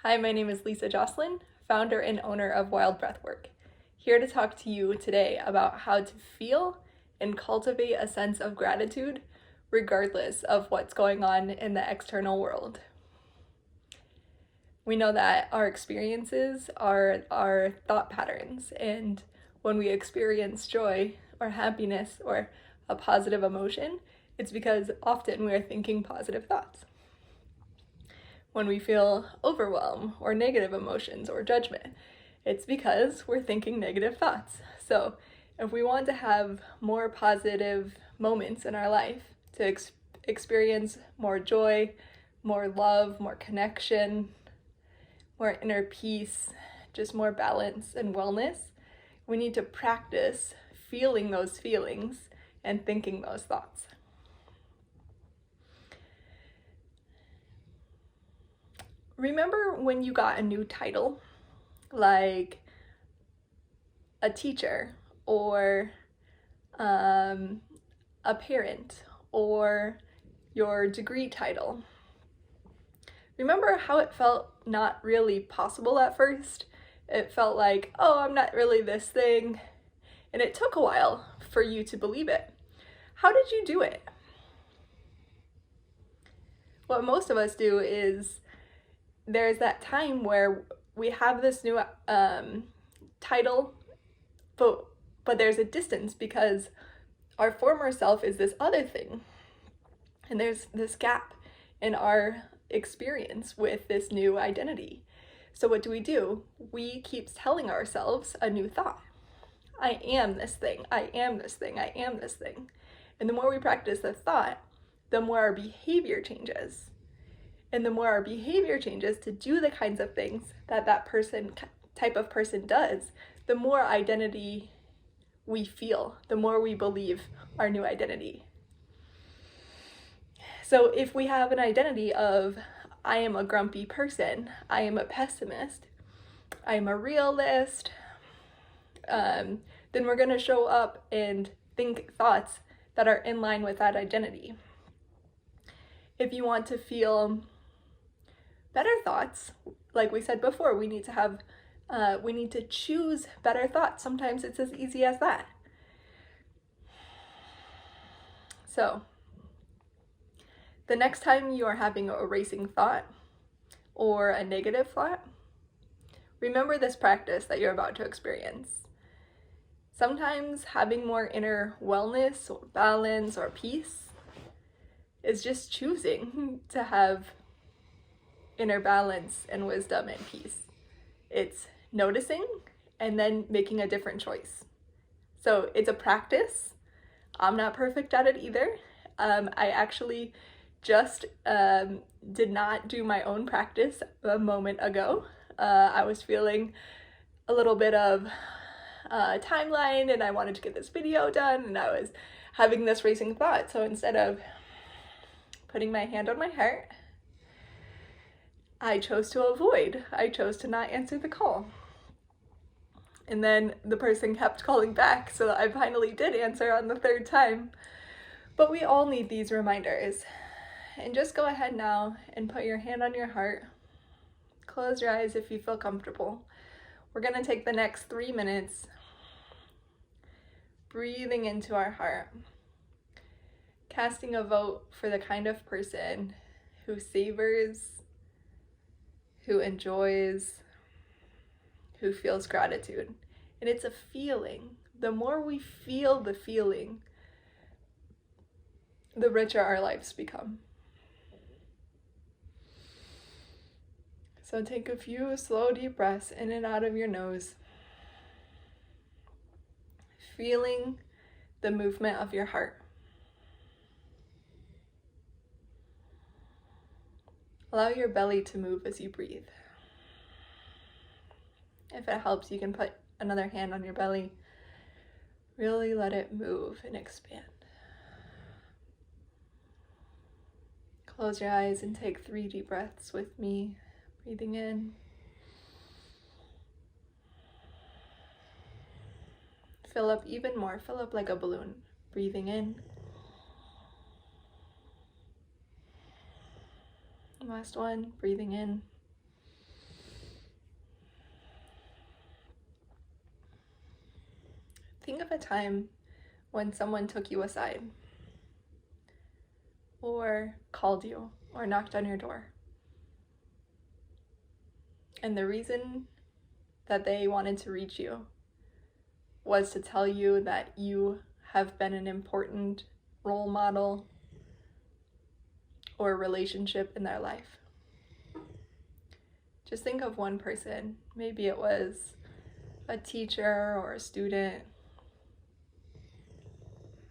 Hi, my name is Lisa Jocelyn, founder and owner of Wild Breathwork. Here to talk to you today about how to feel and cultivate a sense of gratitude regardless of what's going on in the external world. We know that our experiences are our thought patterns, and when we experience joy or happiness or a positive emotion, it's because often we are thinking positive thoughts. When we feel overwhelm or negative emotions or judgment, it's because we're thinking negative thoughts. So if we want to have more positive moments in our life, to experience more joy, more love, more connection, more inner peace, just more balance and wellness, we need to practice feeling those feelings and thinking those thoughts. Remember when you got a new title, like a teacher or a parent or your degree title? Remember how it felt not really possible at first? It felt like, oh, I'm not really this thing. And it took a while for you to believe it. How did you do it? What most of us do is there's that time where we have this new title, but there's a distance because our former self is this other thing. And there's this gap in our experience with this new identity. So what do? We keep telling ourselves a new thought. I am this thing, I am this thing, I am this thing. And the more we practice the thought, the more our behavior changes. And the more our behavior changes to do the kinds of things that type of person does, the more identity we feel, the more we believe our new identity. So if we have an identity of, I am a grumpy person, I am a pessimist, I am a realist, then we're going to show up and think thoughts that are in line with that identity. If you want to feel better thoughts, like we said before, we need to choose better thoughts. Sometimes it's as easy as that. So the next time you are having a racing thought or a negative thought, remember this practice that you're about to experience. Sometimes having more inner wellness or balance or peace is just choosing to have inner balance and wisdom and peace. It's noticing and then making a different choice. So it's a practice. I'm not perfect at it either. I actually just did not do my own practice a moment ago. I was feeling a little bit of timeline and I wanted to get this video done, and I was having this racing thought. So instead of putting my hand on my heart, I chose to avoid. I chose to not answer the call. And then the person kept calling back, so I finally did answer on the third time. But we all need these reminders. And just go ahead now and put your hand on your heart. Close your eyes if you feel comfortable. We're going to take the next 3 minutes breathing into our heart, casting a vote for the kind of person who savors, who enjoys, who feels gratitude. And it's a feeling. The more we feel the feeling, the richer our lives become. So take a few slow, deep breaths in and out of your nose, feeling the movement of your heart. Allow your belly to move as you breathe. If it helps, you can put another hand on your belly. Really let it move and expand. Close your eyes and take 3 deep breaths with me. Breathing in. Fill up even more. Fill up like a balloon. Breathing in. Last one. Breathing in. Think of a time when someone took you aside, or called you, or knocked on your door. And the reason that they wanted to reach you was to tell you that you have been an important role model or relationship in their life. Just think of one person. Maybe it was a teacher or a student.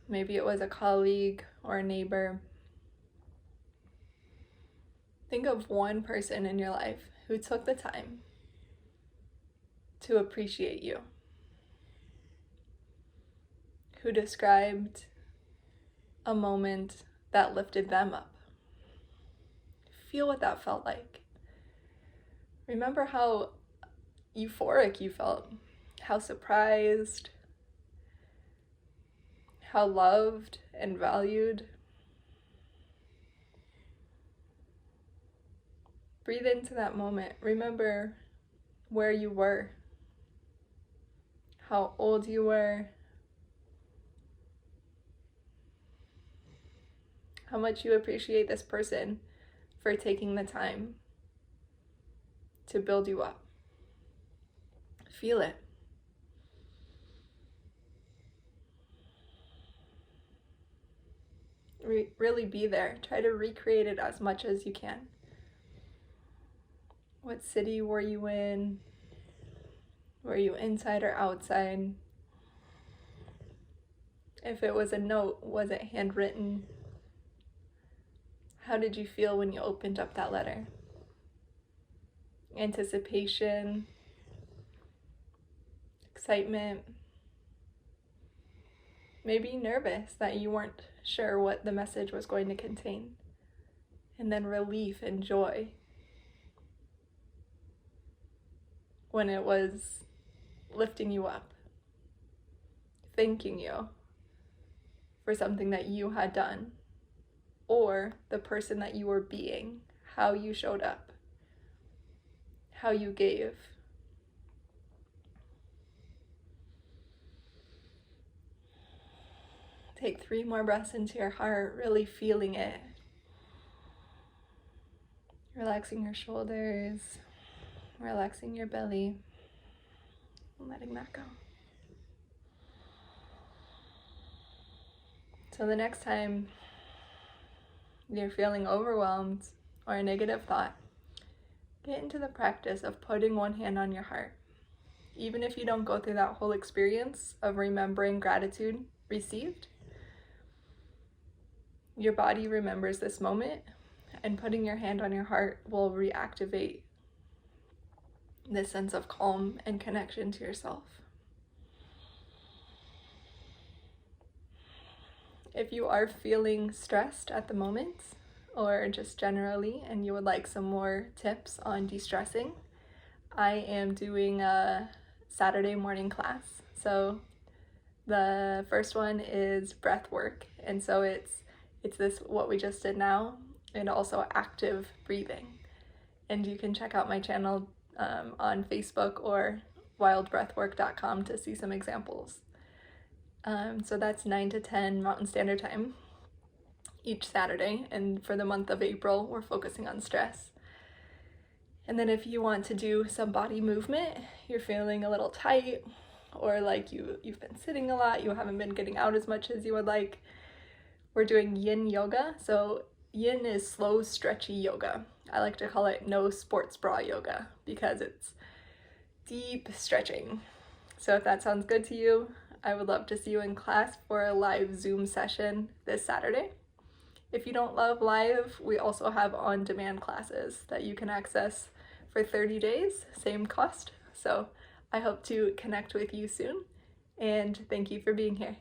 Maybe it was a colleague or a neighbor. Think of one person in your life who took the time to appreciate you, who described a moment that lifted them up. Feel what that felt like. Remember how euphoric you felt, how surprised, how loved and valued. Breathe into that moment. Remember where you were, how old you were, how much you appreciate this person for taking the time to build you up. Feel it. Really be there. Try to recreate it as much as you can. What city were you in? Were you inside or outside? If it was a note, was it handwritten? How did you feel when you opened up that letter? Anticipation, excitement, maybe nervous that you weren't sure what the message was going to contain, and then relief and joy when it was lifting you up, thanking you for something that you had done, or the person that you were being, how you showed up, how you gave. Take 3 more breaths into your heart, really feeling it. Relaxing your shoulders, relaxing your belly, and letting that go. So the next time you're feeling overwhelmed or a negative thought, get into the practice of putting one hand on your heart. Even if you don't go through that whole experience of remembering gratitude received, your body remembers this moment, and putting your hand on your heart will reactivate this sense of calm and connection to yourself. If you are feeling stressed at the moment, or just generally, and you would like some more tips on de-stressing, I am doing a Saturday morning class. So the first one is breath work, and so it's this what we just did now, and also active breathing. And you can check out my channel on Facebook or wildbreathwork.com to see some examples. So that's 9 to 10 Mountain Standard Time each Saturday, and for the month of April we're focusing on stress. And then if you want to do some body movement, you're feeling a little tight, or like you've been sitting a lot, you haven't been getting out as much as you would like, we're doing yin yoga. So yin is slow, stretchy yoga. I like to call it no sports bra yoga because it's deep stretching. So if that sounds good to you, I would love to see you in class for a live Zoom session this Saturday. If you don't love live, we also have on-demand classes that you can access for 30 days, same cost. So I hope to connect with you soon, and thank you for being here.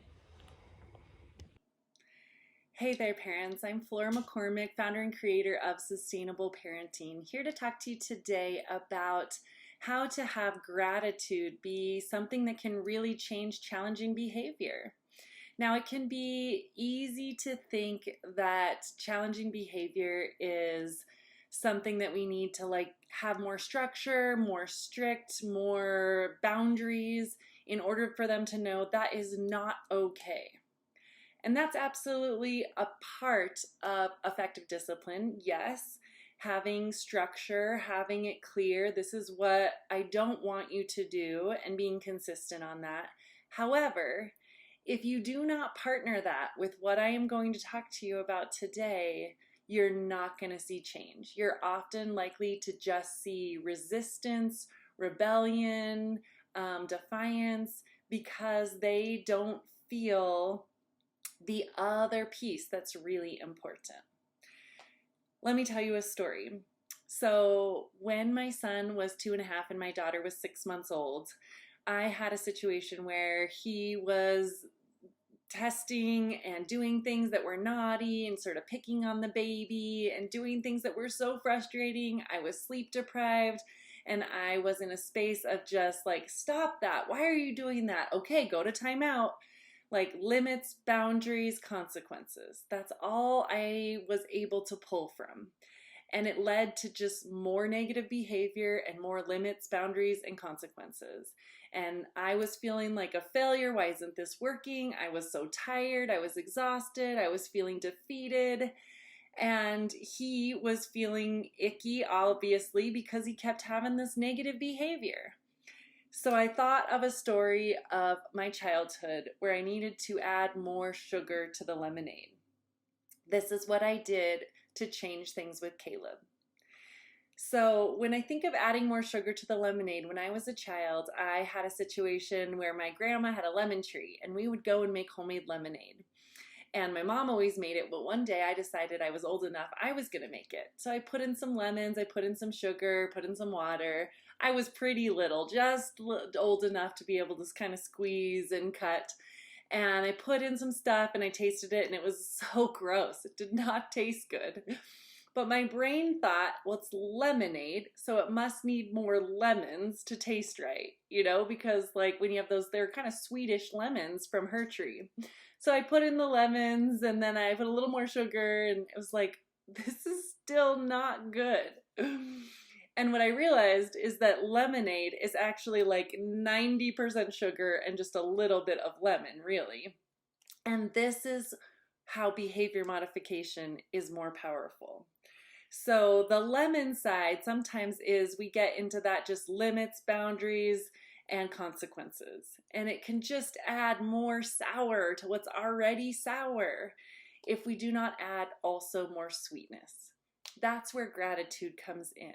Hey there, parents. I'm Flora McCormick, founder and creator of Sustainable Parenting, here to talk to you today about how to have gratitude be something that can really change challenging behavior. Now, it can be easy to think that challenging behavior is something that we need to have more structure, more strict, more boundaries in order for them to know that is not okay. And that's absolutely a part of effective discipline. Yes, having structure, having it clear, this is what I don't want you to do, and being consistent on that. However, if you do not partner that with what I am going to talk to you about today, you're not going to see change. You're often likely to just see resistance, rebellion, defiance, because they don't feel the other piece that's really important. Let me tell you a story. So, when my son was 2.5 and my daughter was 6 months old, I had a situation where he was testing and doing things that were naughty and sort of picking on the baby and doing things that were so frustrating. I was sleep deprived and I was in a space of just like, stop that. Why are you doing that? Okay, go to timeout. Like limits, boundaries, consequences. That's all I was able to pull from. And it led to just more negative behavior and more limits, boundaries, and consequences. And I was feeling like a failure. Why isn't this working? I was so tired. I was exhausted. I was feeling defeated. And he was feeling icky, obviously, because he kept having this negative behavior. So I thought of a story of my childhood where I needed to add more sugar to the lemonade. This is what I did to change things with Caleb. So when I think of adding more sugar to the lemonade, when I was a child, I had a situation where my grandma had a lemon tree and we would go and make homemade lemonade. And my mom always made it, but one day I decided I was old enough, I was going to make it. So I put in some lemons, I put in some sugar, put in some water. I was pretty little, just old enough to be able to kind of squeeze and cut. And I put in some stuff and I tasted it and it was so gross. It did not taste good. But my brain thought, well, it's lemonade, so it must need more lemons to taste right, because like when you have those, they're kind of sweetish lemons from her tree. So I put in the lemons and then I put a little more sugar and it was like, this is still not good. And what I realized is that lemonade is actually like 90% sugar and just a little bit of lemon, really. And this is how behavior modification is more powerful. So the lemon side sometimes is we get into that just limits, boundaries, and consequences. And it can just add more sour to what's already sour if we do not add also more sweetness. That's where gratitude comes in.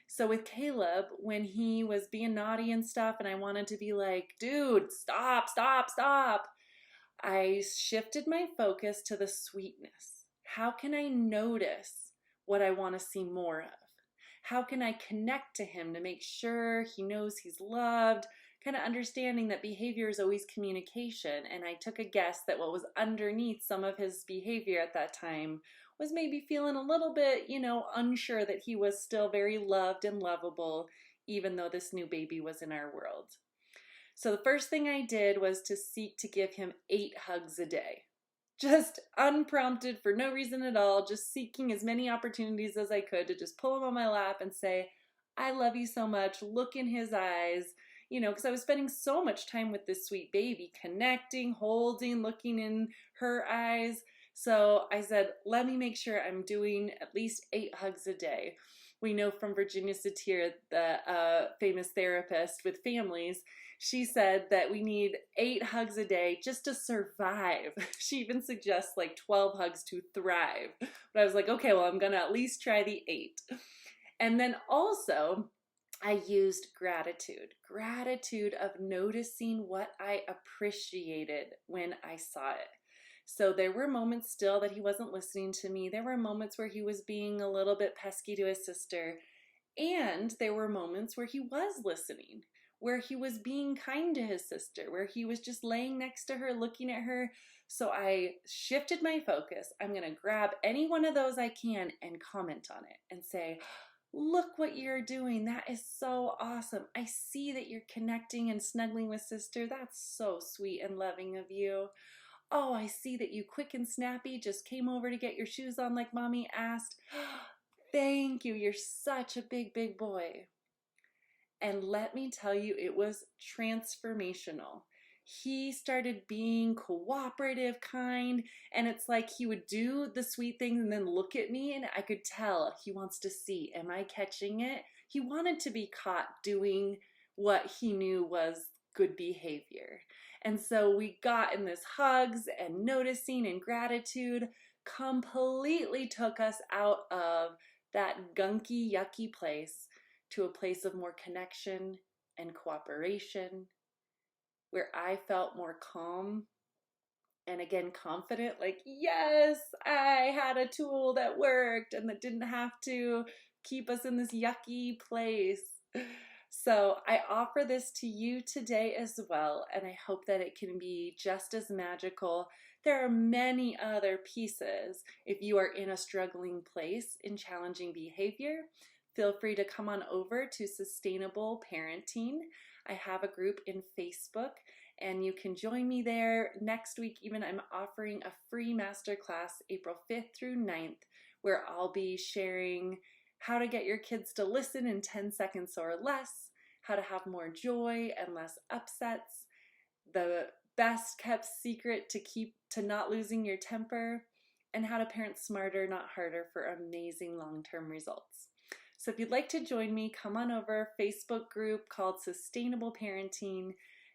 So with Caleb, when he was being naughty and stuff, and I wanted to be like, dude, stop, stop, stop, I shifted my focus to the sweetness. How can I notice what I want to see more of? How can I connect to him to make sure he knows he's loved? Kind of understanding that behavior is always communication. And I took a guess that what was underneath some of his behavior at that time was maybe feeling a little bit, unsure that he was still very loved and lovable, even though this new baby was in our world. So the first thing I did was to seek to give him 8 hugs a day. Just unprompted, for no reason at all, just seeking as many opportunities as I could to just pull him on my lap and say, I love you so much, look in his eyes, because I was spending so much time with this sweet baby, connecting, holding, looking in her eyes. So I said, let me make sure I'm doing at least 8 hugs a day. We know from Virginia Satir, the famous therapist with families, she said that we need 8 hugs a day just to survive. She even suggests like 12 hugs to thrive. But I was like, okay, well, I'm going to at least try the 8. And then also, I used gratitude of noticing what I appreciated when I saw it. So there were moments still that he wasn't listening to me. There were moments where he was being a little bit pesky to his sister. And there were moments where he was listening, where he was being kind to his sister, where he was just laying next to her, looking at her. So I shifted my focus. I'm going to grab any one of those I can and comment on it and say, look what you're doing. That is so awesome. I see that you're connecting and snuggling with sister. That's so sweet and loving of you. Oh, I see that you quick and snappy just came over to get your shoes on like mommy asked. Thank you. You're such a big, big boy. And let me tell you, it was transformational. He started being cooperative, kind, and it's like he would do the sweet things and then look at me, and I could tell he wants to see, am I catching it? He wanted to be caught doing what he knew was good behavior. And so we got in this hugs and noticing and gratitude completely took us out of that gunky, yucky place to a place of more connection and cooperation where I felt more calm and again confident, like, yes, I had a tool that worked and that didn't have to keep us in this yucky place. So I offer this to you today as well, and I hope that it can be just as magical. There are many other pieces. If you are in a struggling place in challenging behavior, feel free to come on over to Sustainable Parenting. I have a group in Facebook, and you can join me there. Next week even, I'm offering a free masterclass April 5th through 9th, where I'll be sharing how to get your kids to listen in 10 seconds or less, how to have more joy and less upsets, the best kept secret to not losing your temper, and how to parent smarter, not harder, for amazing long-term results. So if you'd like to join me, come on over. Facebook group called Sustainable Parenting,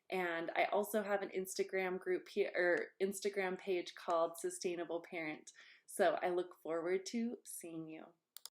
and I also have an Instagram group here, or Instagram page called Sustainable Parent. So I look forward to seeing you.